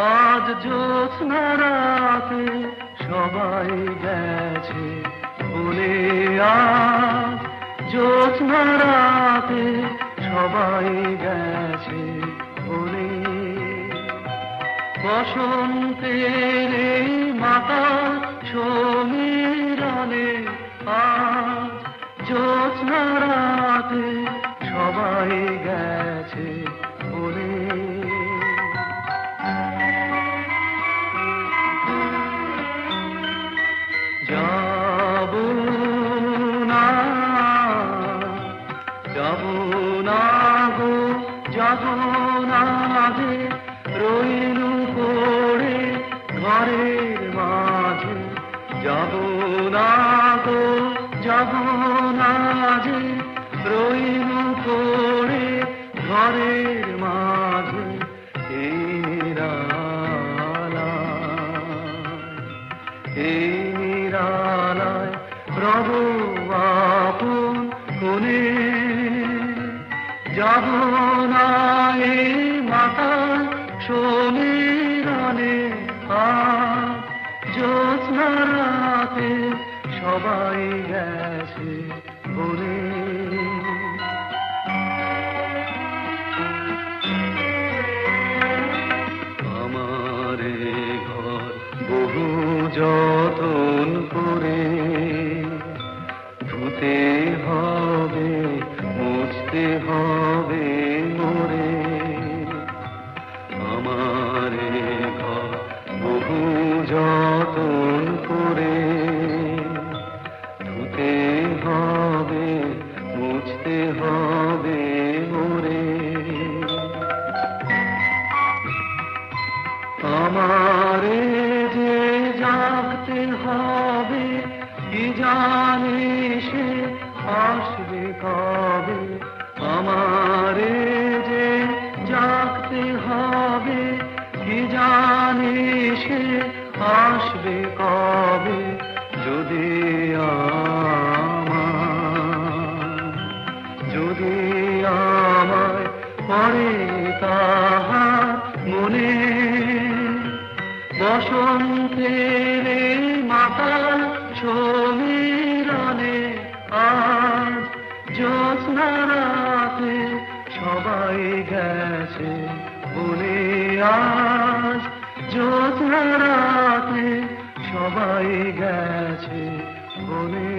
আজ জ্যোৎস্না রাতে সবাই গেছে ভুলে, আজ জ্যোৎস্না রাতে সবাই গেছে ভুলে। বসন্তের এই মাতা সমীরণে আজ জ্যোৎস্না রাতে সবাই গেছে ভুলে। যাব না, যাব না গো, যাব না যে রইলু পড়ে ঘরের মাঝে। যাব না গো, যাব না যে রইলু পড়ে ঘরের মাঝে। এই নিরালায় রব আপন কোণে। যাব না এই মাতা সমীরণে আজ জ্যোৎস্না রাতে সবাই গেছে ভুলে। আমারে ঘর বহু যতন করে ধুতে হবে, মুছতে হবে মোরে। আমারে ঘর বহু যতন করে ধুতে হবে, মুছতে হবে মোরে। আমারে যে জাগতে হবে, কি জানি সে আসবে কবে। আমারে যে জাগতে হবে, কি জানি সে আসবে কবে। যদি আমায় পড়ে তাহার মনে, বসন্তের মাতা সমীরণে আজ জ্যোৎস্না রাতে সবাই গেছে ভুলে। আজ জ্যোৎস্না রাতে সবাই গেছে ভুলে।